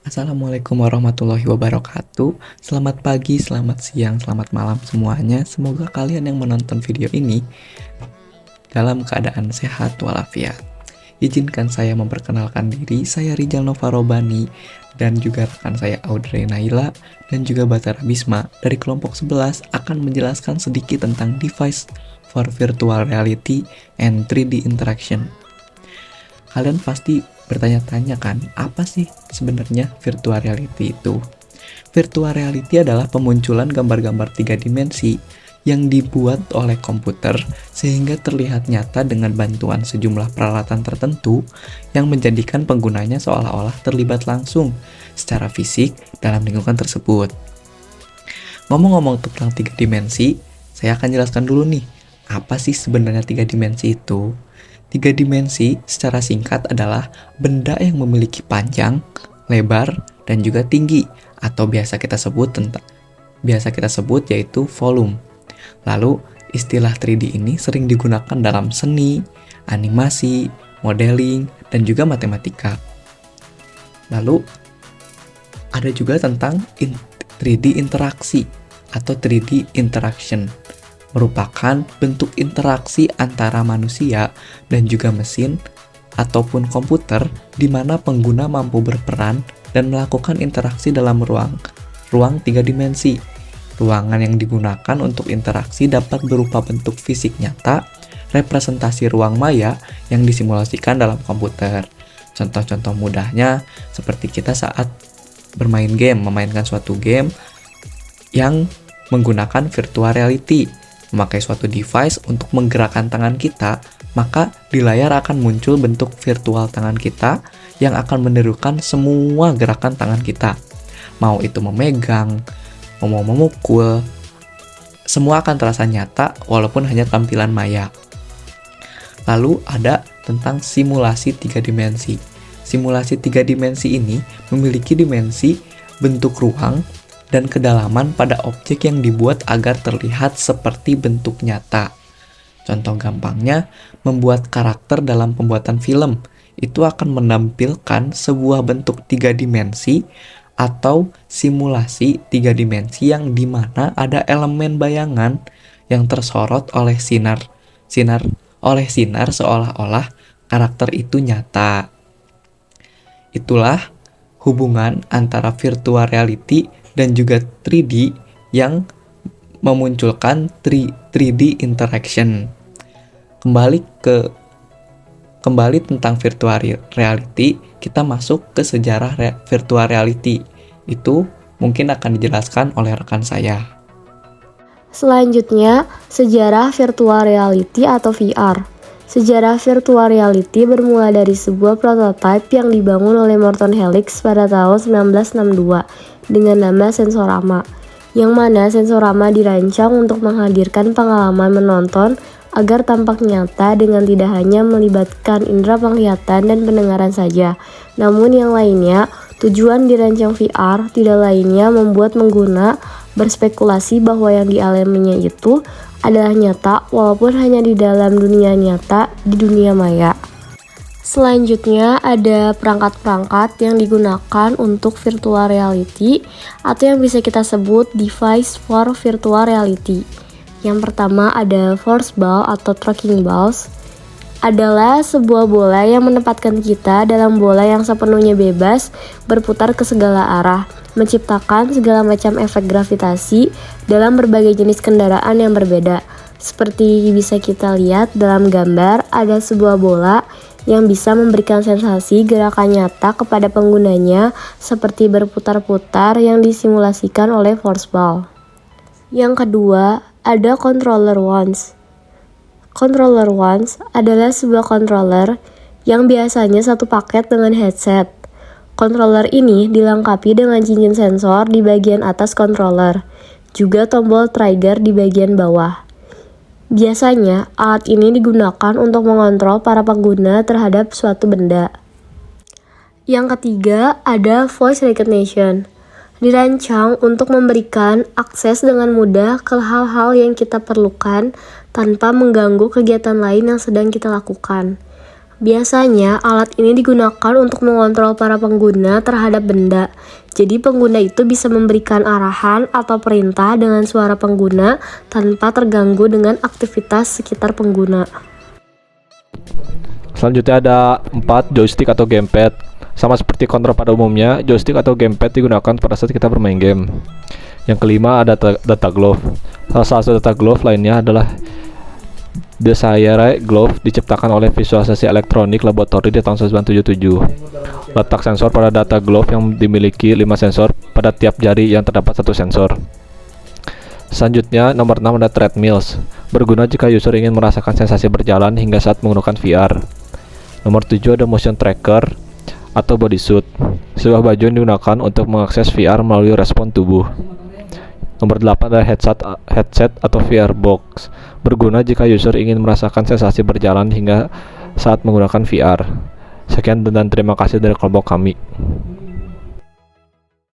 Assalamualaikum warahmatullahi wabarakatuh. Selamat pagi, selamat siang, selamat malam semuanya. Semoga kalian yang menonton video ini dalam keadaan sehat walafiat. Izinkan saya memperkenalkan diri, saya Rijal Nova Robani dan juga rekan saya Audrey Naila dan juga Batara Bisma dari kelompok 11 akan menjelaskan sedikit tentang device for virtual reality and 3D interaction. Kalian pasti bertanya-tanya kan, apa sih sebenarnya virtual reality itu? Virtual reality adalah pemunculan gambar-gambar 3 dimensi yang dibuat oleh komputer sehingga terlihat nyata dengan bantuan sejumlah peralatan tertentu yang menjadikan penggunanya seolah-olah terlibat langsung secara fisik dalam lingkungan tersebut. Ngomong-ngomong tentang 3 dimensi, saya akan jelaskan dulu nih, apa sih sebenarnya 3 dimensi itu? 3 dimensi secara singkat adalah benda yang memiliki panjang, lebar, dan juga tinggi atau biasa kita sebut yaitu volume. Lalu, istilah 3D ini sering digunakan dalam seni, animasi, modeling, dan juga matematika. Lalu, ada juga tentang 3D interaksi atau 3D interaction. Merupakan bentuk interaksi antara manusia dan juga mesin ataupun komputer di mana pengguna mampu berperan dan melakukan interaksi dalam ruang 3 dimensi. Ruangan yang digunakan untuk interaksi dapat berupa bentuk fisik nyata, representasi ruang maya yang disimulasikan dalam komputer. Contoh-contoh mudahnya seperti kita saat bermain game, memainkan suatu game yang menggunakan virtual reality. Memakai suatu device untuk menggerakkan tangan kita, maka di layar akan muncul bentuk virtual tangan kita yang akan menirukan semua gerakan tangan kita. Mau itu memegang, mau memukul, semua akan terasa nyata walaupun hanya tampilan maya. Lalu ada tentang simulasi 3 dimensi. Simulasi 3 dimensi ini memiliki dimensi bentuk ruang dan kedalaman pada objek yang dibuat agar terlihat seperti bentuk nyata. Contoh gampangnya, membuat karakter dalam pembuatan film itu akan menampilkan sebuah bentuk 3 dimensi atau simulasi 3 dimensi yang dimana ada elemen bayangan yang tersorot oleh sinar seolah-olah karakter itu nyata. Itulah hubungan antara virtual reality dan juga 3D yang memunculkan 3D interaction. Kembali tentang virtual reality, kita masuk ke sejarah virtual reality. Itu mungkin akan dijelaskan oleh rekan saya. Selanjutnya, sejarah virtual reality atau VR. Sejarah virtual reality bermula dari sebuah prototipe yang dibangun oleh Morton Helix pada tahun 1962 dengan nama Sensorama, yang mana Sensorama dirancang untuk menghadirkan pengalaman menonton agar tampak nyata dengan tidak hanya melibatkan indera penglihatan dan pendengaran saja, namun yang lainnya. Tujuan dirancang VR tidak lainnya membuat pengguna berspekulasi bahwa yang dialaminya itu adalah nyata walaupun hanya di dalam dunia nyata di dunia maya. Selanjutnya ada perangkat-perangkat yang digunakan untuk virtual reality atau yang bisa kita sebut device for virtual reality. Yang pertama ada force ball atau tracking balls. Adalah sebuah bola yang menempatkan kita dalam bola yang sepenuhnya bebas berputar ke segala arah, menciptakan segala macam efek gravitasi dalam berbagai jenis kendaraan yang berbeda. Seperti bisa kita lihat dalam gambar, ada sebuah bola yang bisa memberikan sensasi gerakan nyata kepada penggunanya seperti berputar-putar yang disimulasikan oleh force ball. Yang kedua, ada controller wands. Controller wands adalah sebuah controller yang biasanya satu paket dengan headset. Controller ini dilengkapi dengan cincin sensor di bagian atas controller, juga tombol trigger di bagian bawah. Biasanya, alat ini digunakan untuk mengontrol para pengguna terhadap suatu benda. Yang ketiga, ada voice recognition. Dirancang untuk memberikan akses dengan mudah ke hal-hal yang kita perlukan tanpa mengganggu kegiatan lain yang sedang kita lakukan. Biasanya, alat ini digunakan untuk mengontrol para pengguna terhadap benda. Jadi, pengguna itu bisa memberikan arahan atau perintah dengan suara pengguna tanpa terganggu dengan aktivitas sekitar pengguna. Selanjutnya ada 4 joystick atau gamepad. Sama seperti kontrol pada umumnya, joystick atau gamepad digunakan pada saat kita bermain game. Yang kelima ada data glove. Salah satu data glove lainnya adalah Desire Glove, diciptakan oleh Visualisasi Elektronik Laboratory di tahun 1977. Letak sensor pada data glove yang dimiliki 5 sensor pada tiap jari yang terdapat 1 sensor. Selanjutnya, nomor 6 ada treadmills, berguna jika user ingin merasakan sensasi berjalan hingga saat menggunakan VR. Nomor 7 ada motion tracker atau bodysuit, sebuah baju yang digunakan untuk mengakses VR melalui respon tubuh. Nomor 8 ada headset atau VR box, berguna jika user ingin merasakan sensasi berjalan hingga saat menggunakan VR. Sekian dan terima kasih dari kelompok kami.